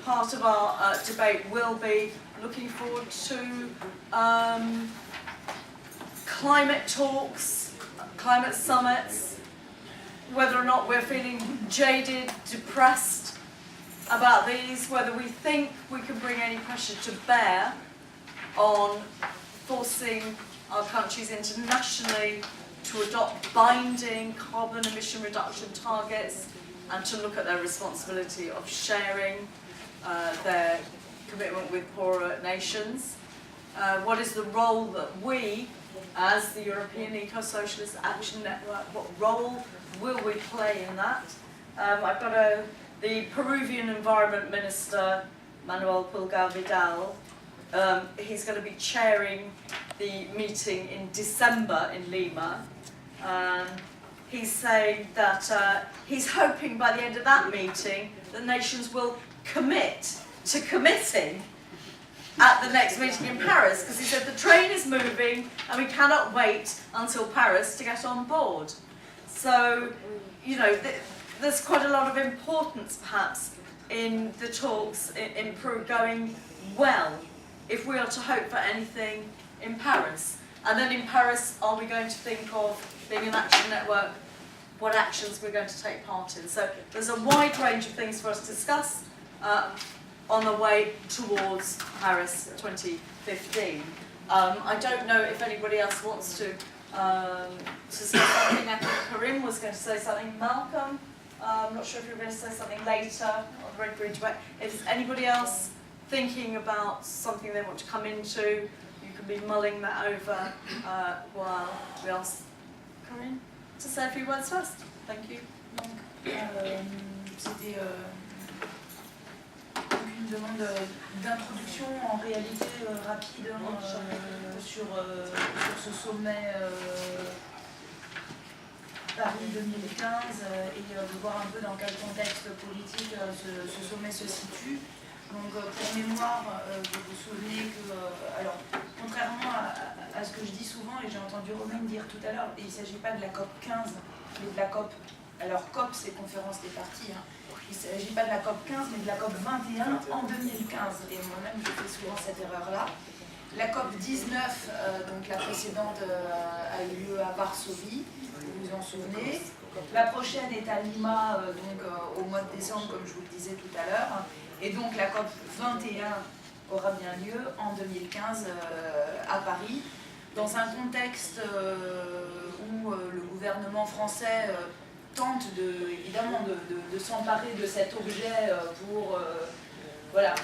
part of our debate will be looking forward to climate talks, climate summits, whether or not we're feeling jaded, depressed about these, whether we think we can bring any pressure to bear on forcing our countries internationally to adopt binding carbon emission reduction targets and to look at their responsibility of sharing their commitment with poorer nations. What is the role that we, as the European Eco-Socialist Action Network, what role will we play in that? I've got the Peruvian Environment Minister, Manuel Pulgar Vidal. He's going to be chairing the meeting in December in Lima. He's saying that he's hoping by the end of that meeting that nations will commit to committing at the next meeting in Paris, because he said the train is moving and we cannot wait until Paris to get on board. So, you know, there's quite a lot of importance perhaps in the talks in Peru going well, if we are to hope for anything in Paris. And then in Paris, are we going to think of being an action network, what actions we're going to take part in? So there's a wide range of things for us to discuss on the way towards Paris 2015. I don't know if anybody else wants to say something. I think Karim was going to say something. Malcolm, I'm not sure if you're going to say something later on the Red Green Debate. If there's anybody else thinking about something they want to come into, you can be mulling that over while we ask Karim to say a few words first. Thank you. C'était une demande d'introduction en réalité rapide sur ce sommet Paris 2015 et de voir un peu dans quel contexte politique ce sommet se situe. Donc pour mémoire, vous vous souvenez que, alors contrairement à ce que je dis souvent, et j'ai entendu Romain dire tout à l'heure, il ne s'agit pas de la COP 15, mais de la COP. Alors COP, c'est conférence des parties. Hein. Il ne s'agit pas de la COP 15, mais de la COP 21 en 2015. Et moi-même, je fais souvent cette erreur-là. La COP 19, donc la précédente, a eu lieu à Varsovie, vous vous en souvenez. La prochaine est à Lima, donc au mois de décembre, comme je vous le disais tout à l'heure. Et donc la COP 21 aura bien lieu en 2015 à Paris, dans un contexte où le gouvernement français tente évidemment de s'emparer de cet objet pour voilà,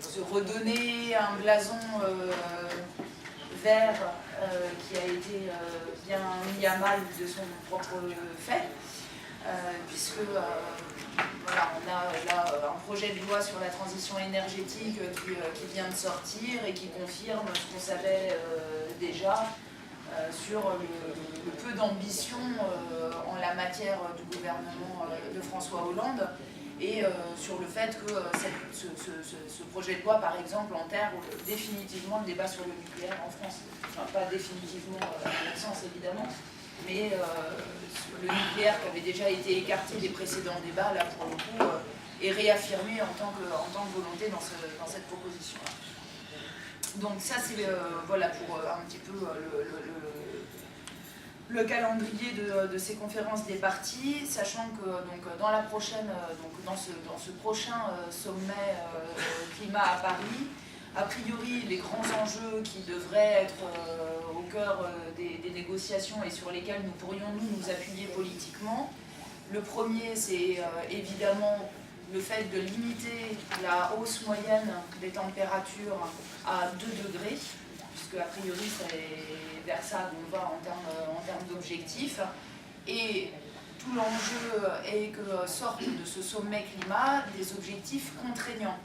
se redonner un blason vert qui a été bien mis à mal de son propre fait, puisque voilà, on a là un projet de loi sur la transition énergétique qui vient de sortir et qui confirme ce qu'on savait déjà sur le peu d'ambition en la matière du gouvernement de François Hollande et sur le fait que ce projet de loi, par exemple, enterre définitivement le débat sur le nucléaire en France. Enfin, pas définitivement à mon sens, évidemment, mais le nucléaire qui avait déjà été écarté des précédents débats, là, pour le coup, est réaffirmé en tant que volonté dans cette proposition-là. Donc ça, c'est voilà, pour un petit peu le calendrier de ces conférences des parties, sachant que donc, dans la prochaine, dans ce prochain sommet climat à Paris, a priori les grands enjeux qui devraient être au cœur des négociations et sur lesquels nous pourrions nous appuyer politiquement, le premier c'est évidemment le fait de limiter la hausse moyenne des températures à 2 degrés, puisque a priori c'est vers ça qu'on va en termes d'objectifs. Et tout l'enjeu est que sortent de ce sommet climat des objectifs contraignants,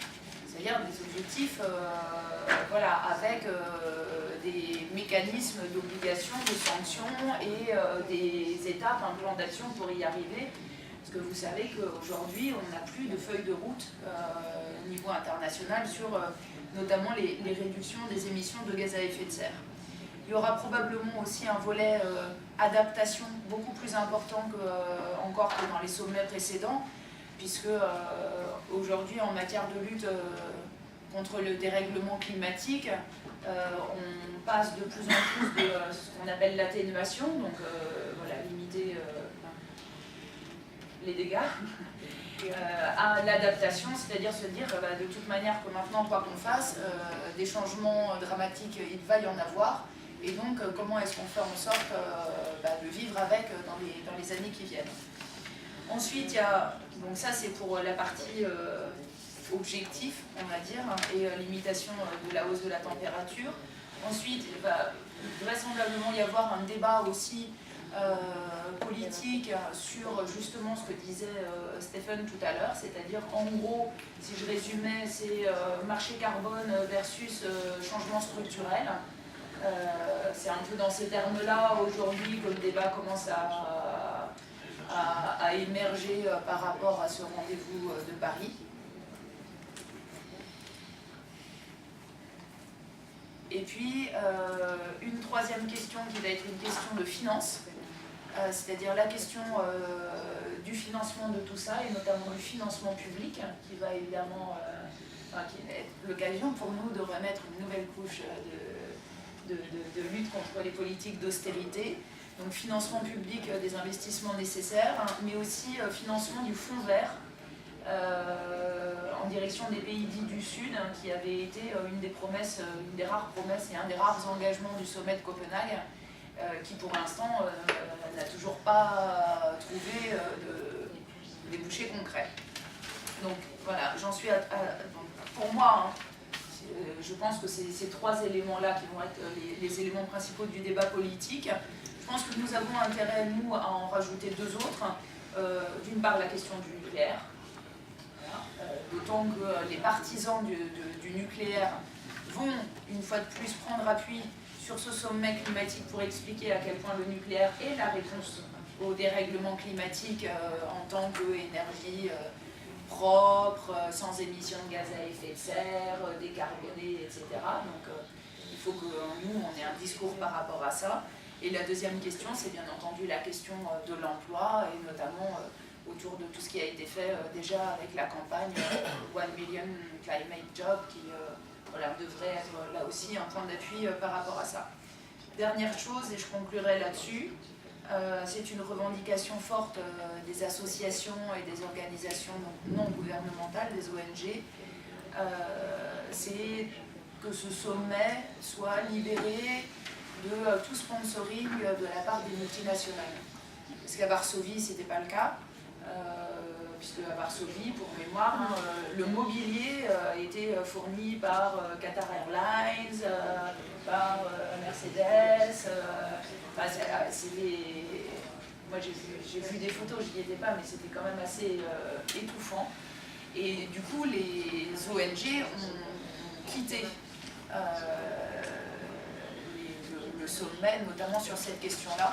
c'est-à-dire des objectifs voilà, avec des mécanismes d'obligation, de sanctions et des étapes, un plan d'action pour y arriver. Parce que vous savez qu'aujourd'hui, on n'a plus de feuille de route au niveau international sur notamment les réductions des émissions de gaz à effet de serre. Il y aura probablement aussi un volet adaptation beaucoup plus important encore que dans les sommets précédents, puisque aujourd'hui en matière de lutte contre le dérèglement climatique, on passe de plus en plus de ce qu'on appelle l'atténuation, donc voilà, limiter les dégâts, à l'adaptation, c'est-à-dire se dire de toute manière que maintenant, quoi qu'on fasse, des changements dramatiques, il va y en avoir, et donc comment est-ce qu'on fait en sorte de vivre avec dans les années qui viennent. Ensuite, il y a, donc ça c'est pour la partie objectif, on va dire, et limitation de la hausse de la température. Ensuite, il va vraisemblablement y avoir un débat aussi politique sur justement ce que disait Stéphane tout à l'heure, c'est-à-dire en gros, si je résumais, c'est marché carbone versus changement structurel. C'est un peu dans ces termes-là aujourd'hui que le débat commence à émerger par rapport à ce rendez-vous de Paris. Et puis, une troisième question qui va être une question de finance, c'est-à-dire la question du financement de tout ça, et notamment du financement public, qui va évidemment qui va être l'occasion pour nous de remettre une nouvelle couche de lutte contre les politiques d'austérité. Donc financement public des investissements nécessaires, mais aussi financement du fonds vert, en direction des pays dits du Sud, qui avait été une des rares promesses et un des rares engagements du sommet de Copenhague, qui pour l'instant n'a toujours pas trouvé de débouchés concrets. Donc voilà, j'en suis pour moi, je pense que c'est ces trois éléments-là qui vont être les éléments principaux du débat politique. Je pense que nous avons intérêt, nous, à en rajouter deux autres. D'une part, la question du nucléaire. D'autant que les partisans du nucléaire vont, une fois de plus, prendre appui sur ce sommet climatique pour expliquer à quel point le nucléaire est la réponse au dérèglement climatique en tant qu'énergie propre, sans émissions de gaz à effet de serre, décarbonée, etc. Donc il faut que nous, on ait un discours par rapport à ça. Et la deuxième question, c'est bien entendu la question de l'emploi, et notamment autour de tout ce qui a été fait déjà avec la campagne 1 Million Climate Job, qui voilà, devrait être là aussi un point d'appui par rapport à ça. Dernière chose, et je conclurai là-dessus, c'est une revendication forte des associations et des organisations non gouvernementales, des ONG, c'est que ce sommet soit libéré de tout sponsoring de la part des multinationales. Parce qu'à Varsovie, ce n'était pas le cas, puisque à Varsovie, pour mémoire, le mobilier était fourni par Qatar Airlines, par Mercedes. Moi, j'ai vu des photos, je n'y étais pas, mais c'était quand même assez étouffant. Et du coup, les ONG ont quitté le sommet, notamment sur cette question-là.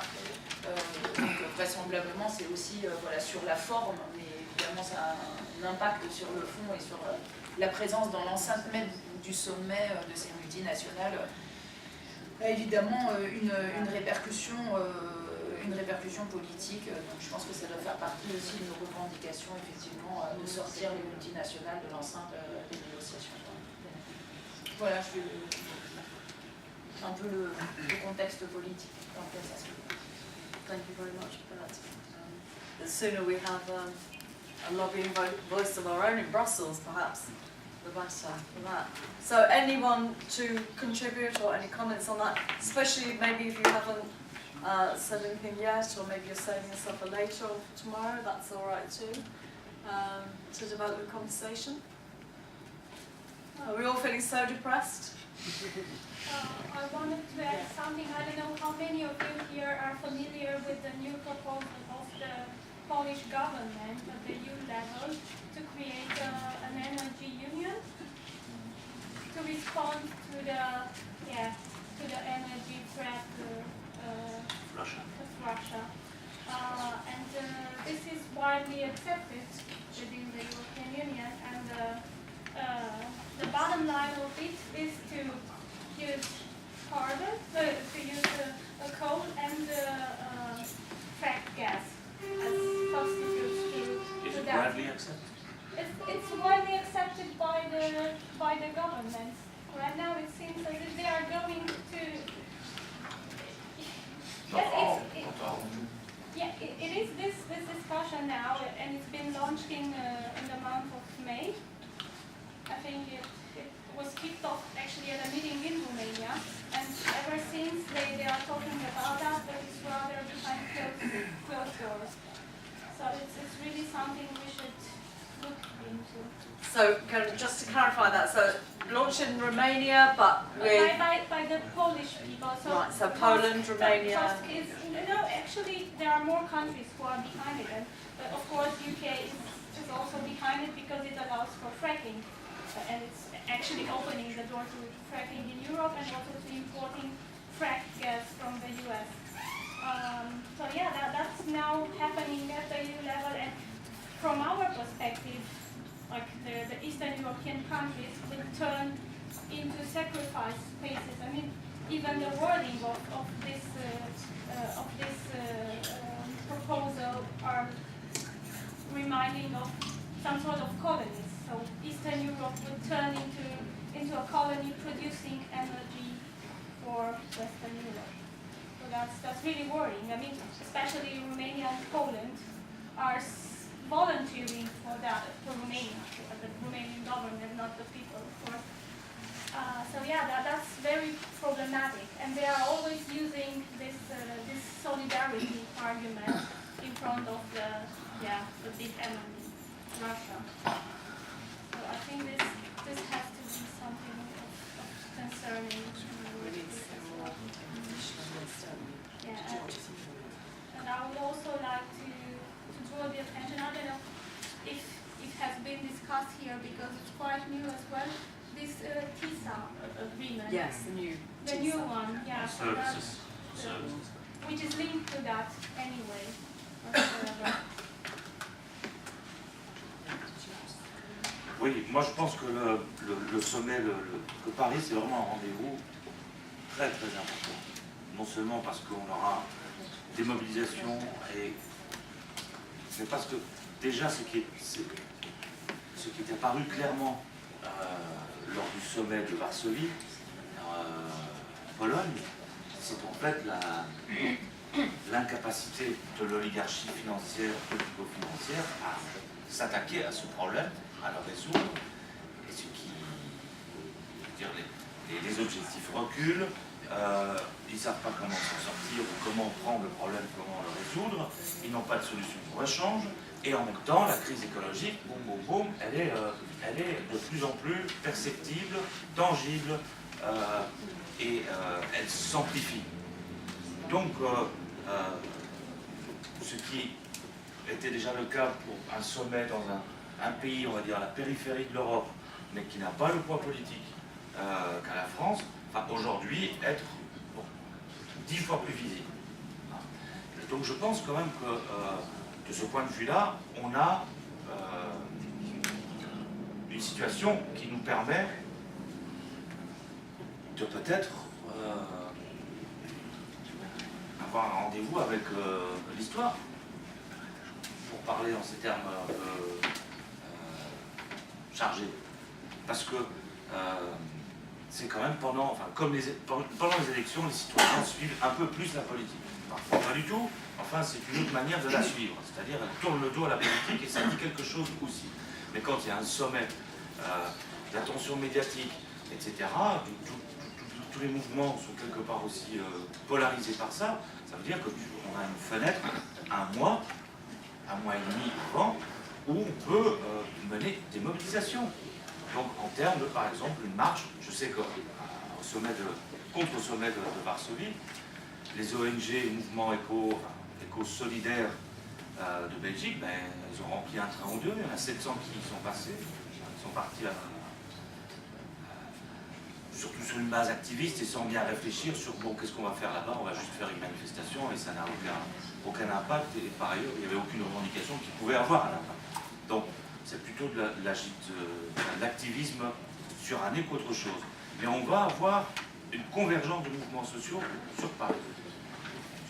Donc vraisemblablement, c'est aussi voilà, sur la forme, mais évidemment, ça a un impact sur le fond et sur la présence dans l'enceinte même du sommet de ces multinationales. Évidemment, une répercussion politique. Donc je pense que ça doit faire partie aussi de nos revendications, effectivement, de sortir les multinationales de l'enceinte des négociations. Voilà, un peu le contexte politique dans lequel ça se fait. Thank you very much for that. The sooner we have a lobbying voice of our own in Brussels, perhaps, the better for that. So anyone to contribute or any comments on that, especially maybe if you haven't said anything yet, or maybe you're saving yourself for later or for tomorrow, that's all right too, to develop the conversation. Are we all feeling so depressed? I wanted to add something. I don't know how many of you here are familiar with the new proposal of the Polish government at the EU level to create an energy union to respond to the energy threat of Russia. And this is widely accepted within the European Union, and the bottom line of it is to use carbon, to use coal and fracked gas as substitutes to Is it that. widely accepted? it's widely accepted by the government. Right now it seems as if they are going to. Yes, it is this discussion now, and it's been launched in the month of May. I think it was kicked off actually at a meeting in Romania, and ever since they are talking about that, but it's rather behind closed doors. So it's really something we should look into. So just to clarify that, so launched in Romania, but with By the Polish people. So right, so Poland, Romania. Actually there are more countries who are behind it, and of course UK is also behind it because it allows for fracking, and it's actually opening the door to fracking in Europe and also to importing frack gas from the US. So yeah, that's now happening at the EU level, and from our perspective, like the Eastern European countries will turn into sacrifice spaces. I mean, even the wording of this proposal are reminding of some sort of colonies. So Eastern Europe would turn into a colony producing energy for Western Europe. So that's really worrying. I mean, especially Romania and Poland are volunteering for that, for Romania, for the Romanian government, not the people, of course. So yeah, that's very problematic, and they are always using this solidarity argument in front of the big enemy, Russia. So I think this has to be something of concerning. Yeah, and I would also like to draw the attention. I don't know if it has been discussed here because it's quite new as well. This TISA agreement. Yes, the new one. Yeah. Services. Which is linked to that anyway. Whatsoever. Oui, moi je pense que le sommet de Paris, c'est vraiment un rendez-vous très très important. Non seulement parce qu'on aura des mobilisations, mais parce que déjà ce qui est apparu clairement lors du sommet de Varsovie, Pologne, c'est en fait l'incapacité de l'oligarchie financière, politico-financière à s'attaquer à ce problème, à le résoudre, et ce qui, je veux dire, les objectifs reculent, ils ne savent pas comment s'en sortir, ou comment prendre le problème, comment le résoudre, ils n'ont pas de solution pour échange, et en même temps, la crise écologique, boum, boum, boum, elle est de plus en plus perceptible, tangible, et elle s'amplifie. Donc, ce qui était déjà le cas pour un sommet dans un pays, on va dire, à la périphérie de l'Europe, mais qui n'a pas le poids politique qu'à la France, va aujourd'hui être 10 fois plus visible. Donc je pense quand même que de ce point de vue-là, on a une situation qui nous permet de peut-être avoir un rendez-vous avec l'histoire, pour parler dans ces termes chargés. Parce que c'est quand même pendant les élections, les citoyens suivent un peu plus la politique. Parfois pas du tout, enfin c'est une autre manière de la suivre, c'est-à-dire elle tourne le dos à la politique et ça dit quelque chose aussi. Mais quand il y a un sommet, d'attention médiatique, etc., tous les mouvements sont quelque part aussi polarisés par ça, ça veut dire qu'on a une fenêtre, un mois et demi avant, où on peut mener des mobilisations. Donc en termes de, par exemple, une marche, je sais qu'au sommet contre le sommet de Varsovie, les ONG, mouvements éco-solidaires de Belgique, ils ont rempli un train ou deux, il y en a 700 qui y sont passés, ils sont partis surtout sur une base activiste et sans bien réfléchir sur bon, qu'est-ce qu'on va faire là-bas, on va juste faire une manifestation et ça n'a aucun impact, et par ailleurs il n'y avait aucune revendication qui pouvait avoir un impact. Donc c'est plutôt de l'activisme sur un nez qu'autre chose. Mais on va avoir une convergence de mouvements sociaux sur Paris.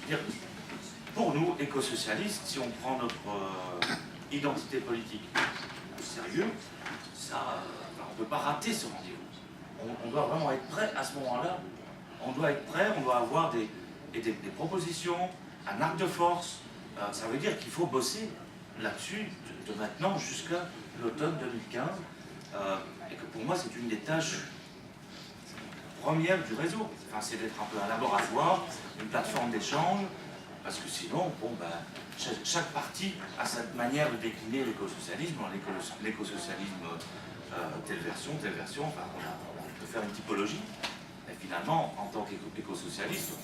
Je veux dire, pour nous, écosocialistes, si on prend notre identité politique, sérieux, ça, on ne peut pas rater ce rendez-vous. On doit vraiment être prêt à ce moment-là. On doit être prêt, on doit avoir des propositions, un acte de force. Ça veut dire qu'il faut bosser là-dessus de maintenant jusqu'à l'automne 2015. Et que pour moi, c'est une des tâches premières du réseau. Enfin, c'est d'être un peu un laboratoire, une plateforme d'échange, parce que sinon, bon, ben, chaque parti a sa manière de décliner l'écosocialisme. L'écosocialisme, telle version, enfin, on peut faire une typologie. Et finalement, en tant qu'écosocialiste,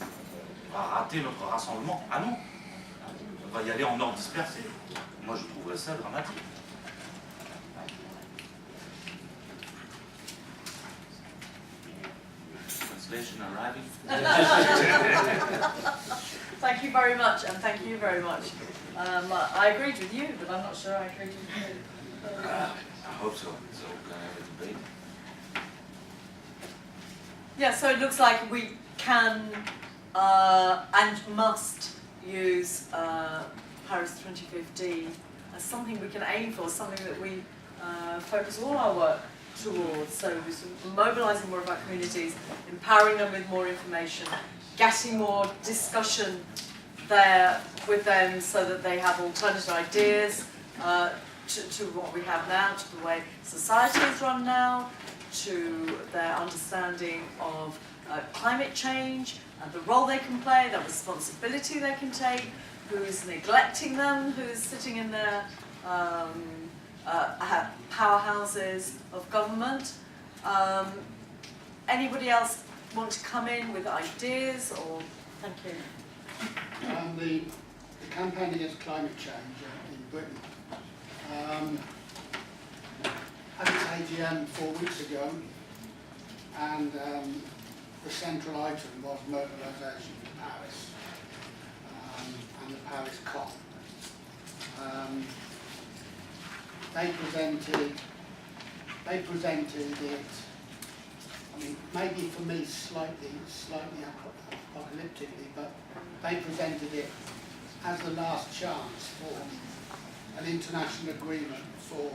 on va rater notre rassemblement. Ah non, on va y aller en ordre dispersé. Moi, je trouverais ça dramatique. Translation arriving. Thank you very much, and thank you very much. I agreed with you, but I'm not sure I agreed with you. I hope so. So, can I have a debate? Yeah, so it looks like we can and must use Paris 2015 as something we can aim for, something that we focus all our work towards. So mobilising more of our communities, empowering them with more information, getting more discussion there with them so that they have alternative ideas to what we have now, to the way society is run now, to their understanding of climate change and the role they can play, the responsibility they can take, who's neglecting them, who's sitting in their powerhouses of government. Anybody else want to come in with ideas or? Thank you. The campaign against climate change in Britain had its AGM 4 weeks ago, and the central item was mobilisation for Paris and the Paris COP. They presented it, I mean, maybe for me slightly apocalyptically, but they presented it as the last chance for an international agreement for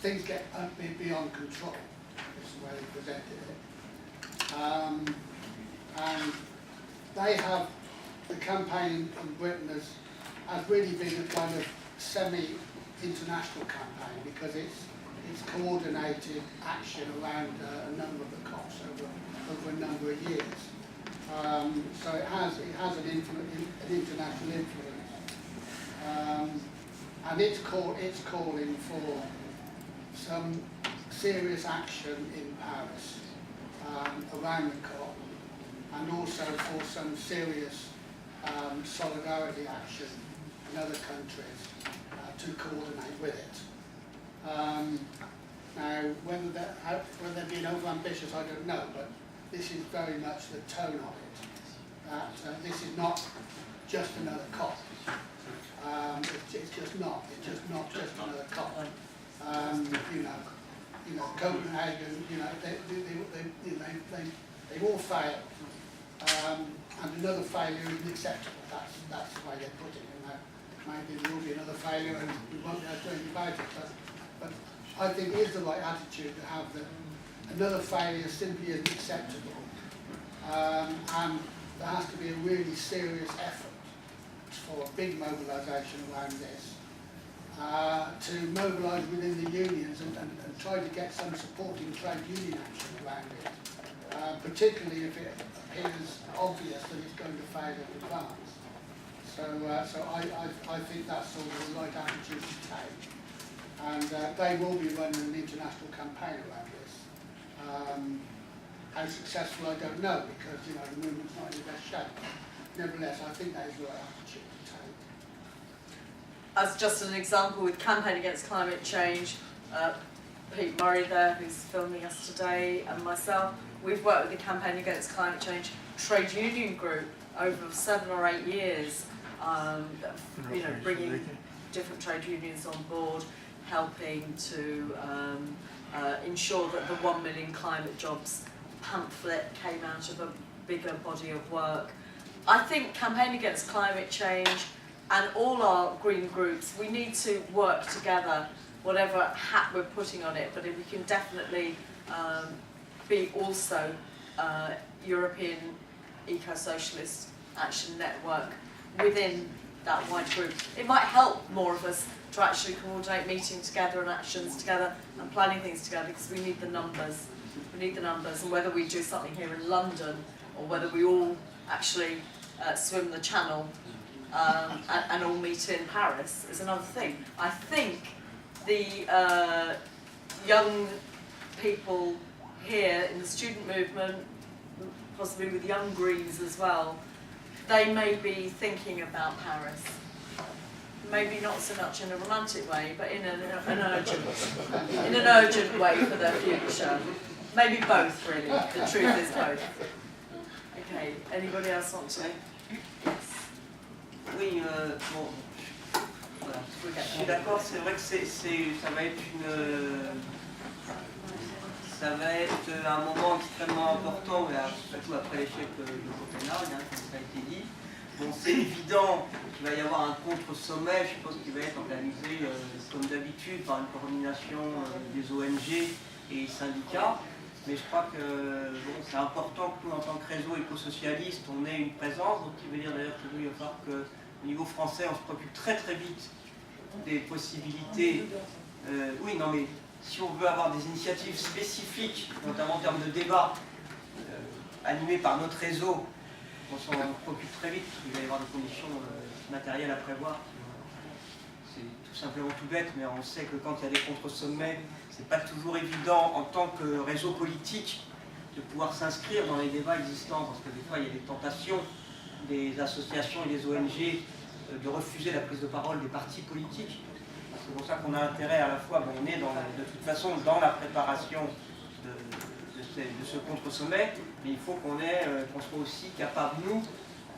things get beyond control. Is the way they presented it. And they have, the campaign in Britain has really been a kind of semi-international campaign, because it's coordinated action around a number of the COPs over a number of years. So it has an international influence, and it's calling for some serious action in Paris around the COP, and also for some serious solidarity action in other countries to coordinate with it. Now, whether they're being over-ambitious, I don't know, but this is very much the tone of it. That this is not just another COP. It's just not. It's just not just another COP. You know, Copenhagen. They've all failed, and another failure isn't acceptable. That's the way they put it. Maybe there will be another failure and we won't be able to do anything about it. But I think it is the right attitude to have that another failure simply isn't acceptable. And there has to be a really serious effort for a big mobilisation around this, to mobilise within the unions and try to get some supporting trade union action around it, particularly if it appears obvious that it's going to fail in advance. So I think that's sort of the right attitude to take, and they will be running an international campaign around this. How successful, I don't know, because the movement's not in the best shape. Nevertheless, I think that is the right attitude to take. As just an example, with Campaign Against Climate Change, Pete Murray there, who's filming us today, and myself, we've worked with the Campaign Against Climate Change trade union group over 7 or 8 years. Bringing different trade unions on board, helping to ensure that the 1 million climate jobs pamphlet came out of a bigger body of work. I think Campaign Against Climate Change and all our green groups, we need to work together whatever hat we're putting on it, but if we can definitely be also European Eco-Socialist Action Network within that wide group. It might help more of us to actually coordinate meeting together and actions together and planning things together, because we need the numbers. We need the numbers, and whether we do something here in London or whether we all actually swim the channel and all meet in Paris is another thing. I think the young people here in the student movement, possibly with Young Greens as well, they may be thinking about Paris. Maybe not so much in a romantic way, but in an urgent way for their future. Maybe both, really. The truth is both. Okay, anybody else want to? Yes. Oui, bon, voilà. Je suis d'accord, c'est vrai que ça va être un moment extrêmement important, surtout après l'échec de Copenhague, comme ça a été dit. Bon, c'est évident qu'il va y avoir un contre-sommet, je pense qu'il va être organisé comme d'habitude par une coordination des ONG et syndicats. Mais je crois que bon, c'est important que nous, en tant que réseau éco-socialiste, on ait une présence. Donc, il veut dire d'ailleurs qu'il va falloir qu'au niveau français, on se préoccupe très très vite des possibilités. Oui, non, mais si on veut avoir des initiatives spécifiques, notamment en termes de débat, animés par notre réseau, on s'en préoccupe très vite, parce qu'il va y avoir des conditions matérielles à prévoir. C'est tout simplement tout bête, mais on sait que quand il y a des contre-sommets, c'est pas toujours évident en tant que réseau politique de pouvoir s'inscrire dans les débats existants, parce que des fois il y a des tentations des associations et des ONG de refuser la prise de parole des partis politiques. C'est pour ça qu'on a intérêt à la fois, on est de toute façon dans la préparation de ce contre-sommet, mais il faut qu'on soit aussi capable, nous,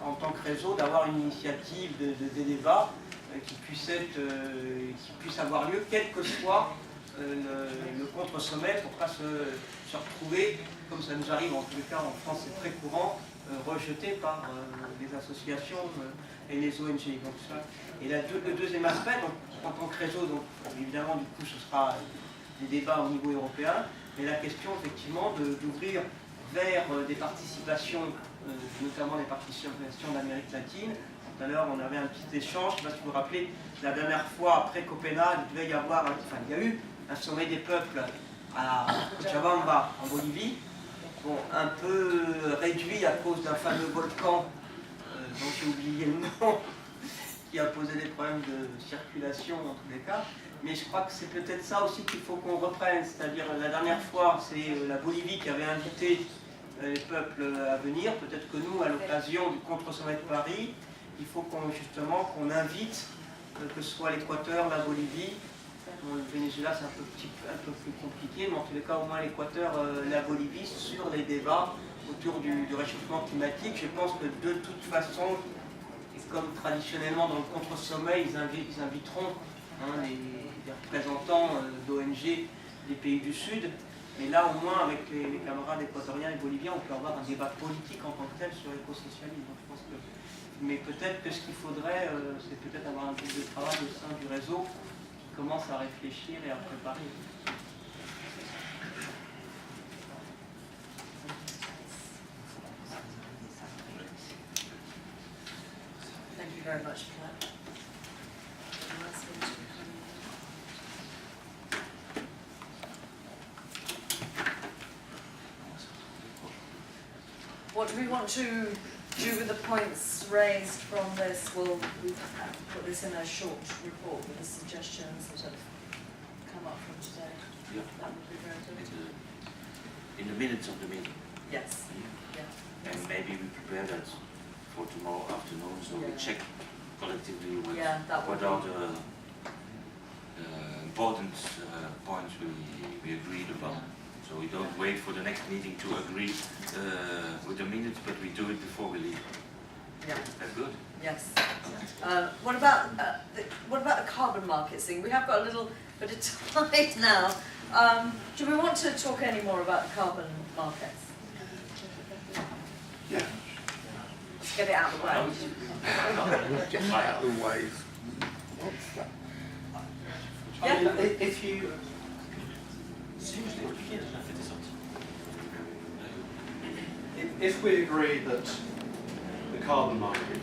en tant que réseau, d'avoir une initiative des débats qui puisse avoir lieu, quel que soit le contre-sommet, pour ne pas se retrouver, comme ça nous arrive en tous les cas en France, c'est très courant, rejeté par les associations et les ONG. Donc ça. Et le deuxième aspect, donc, en tant que réseau, donc, évidemment, du coup, ce sera des débats au niveau européen, mais la question, effectivement, d'ouvrir vers des participations, notamment des participations d'Amérique latine. Tout à l'heure, on avait un petit échange, je ne sais pas si vous vous rappelez, la dernière fois, après Copenhague, il devait y avoir, il y a eu un sommet des peuples à Cochabamba, en Bolivie, bon, un peu réduit à cause d'un fameux volcan dont j'ai oublié le nom, qui a posé des problèmes de circulation dans tous les cas. Mais je crois que c'est peut-être ça aussi qu'il faut qu'on reprenne, c'est-à-dire la dernière fois, c'est la Bolivie qui avait invité les peuples à venir. Peut-être que nous, à l'occasion du contre-sommet de Paris, il faut justement qu'on invite, que ce soit l'Équateur, la Bolivie. Bon, le Venezuela, c'est un peu plus compliqué, mais en tous les cas, au moins l'Équateur, la Bolivie, sur les débats autour du réchauffement climatique. Je pense que de toute façon, comme traditionnellement dans le contre-sommet, ils inviteront des représentants d'ONG des pays du Sud. Mais là, au moins, avec les camarades équatoriens et boliviens, on peut avoir un débat politique en tant que tel sur l'écosocialisme. Donc, je pense que... Mais peut-être que ce qu'il faudrait, c'est peut-être avoir un groupe de travail au sein du réseau qui commence à réfléchir et à préparer. Thank you very much for that. What do we want to do with the points raised from this? We'll put this in a short report with the suggestions that have come up from today. Yeah. That would be very good. In the minutes of the meeting. Yes. Yeah. And maybe we prepare that for tomorrow afternoon, so we Yeah. check collectively what would are the important points we agreed upon. So we don't wait for the next meeting to agree with the minutes, but we do it before we leave. Yeah. That's good. Yes. What about the carbon markets thing? We have got a little bit of time now. Do we want to talk any more about the carbon markets? Yeah. Let's get it out of the way. Get out of the way. Yeah. I mean, if you, Si, je l'ai expliqué, la fête est sortie. if we agree that the carbon market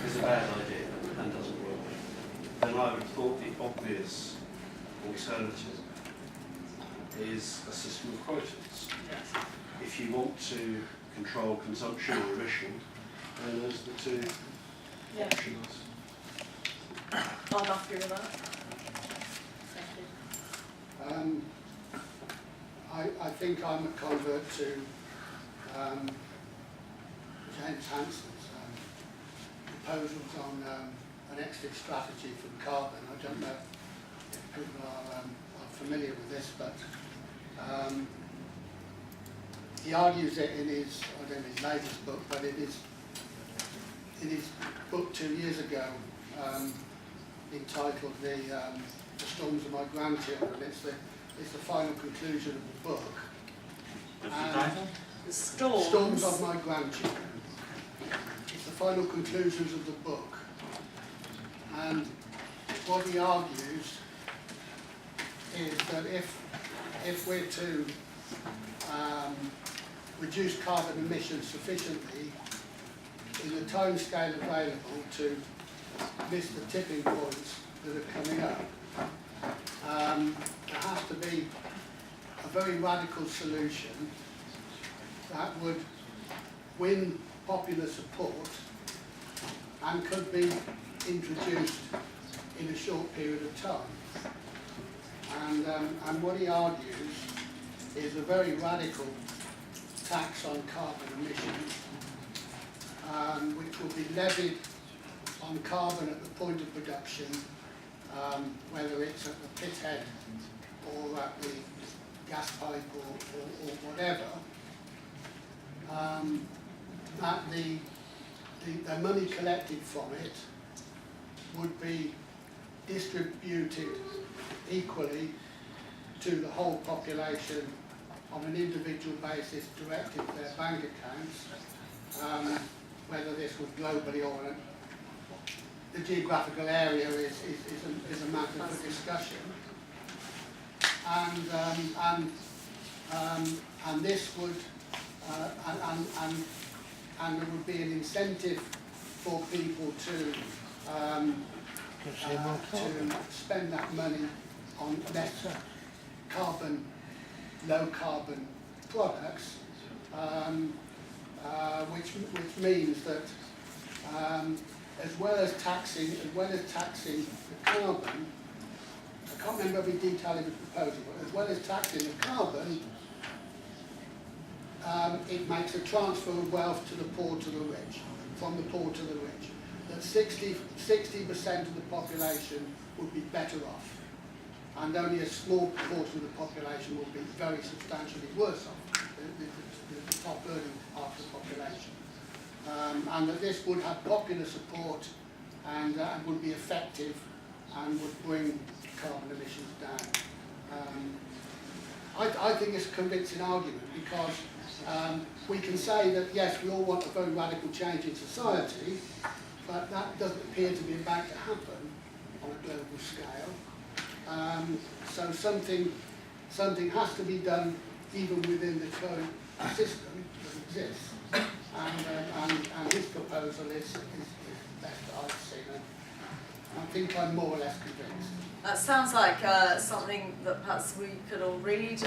is a bad idea and doesn't work, then I would have thought the obvious alternative is a system of quotas. If you want to control consumption or emission, then there's the two Yeah. options. I'm happy with that. Thank you. I think I'm a convert to James Hanson's proposals on an exit strategy from carbon. I don't know if people are familiar with this, but he argues it in his, I don't know his latest book, but it is in his book 2 years ago, entitled The Storms of My Grandchildren. It's the final conclusion of the book. What's the title? The storms. Storms of My Grandchildren. It's the final conclusions of the book. And what he argues is that if we're to reduce carbon emissions sufficiently in the time scale available to miss the tipping points that are coming up, there has to be a very radical solution that would win popular support and could be introduced in a short period of time. And what he argues is a very radical tax on carbon emissions, which will be levied on carbon at the point of production, whether it's at the pit head or at the gas pipe or whatever, that the money collected from it would be distributed equally to the whole population on an individual basis, directed to their bank accounts, whether this was globally or the geographical area is a matter for discussion. And this would and there would be an incentive for people to spend that money on less carbon, low carbon products, which means that as well as taxing the carbon, I can't remember every detail of the proposal, but as well as taxing the carbon, it makes a transfer of wealth to the poor to the rich, from the poor to the rich. That 60% of the population would be better off, and only a small proportion of the population will be very substantially worse off, the top earning half of the population. And that this would have popular support and would be effective and would bring carbon emissions down. I think it's a convincing argument because we can say that yes, we all want a very radical change in society, but that doesn't appear to be about to happen on a global scale. So something has to be done even within the current system that exists. And his proposal is the best I've seen. I think I'm more or less convinced. That sounds like something that perhaps we could all read.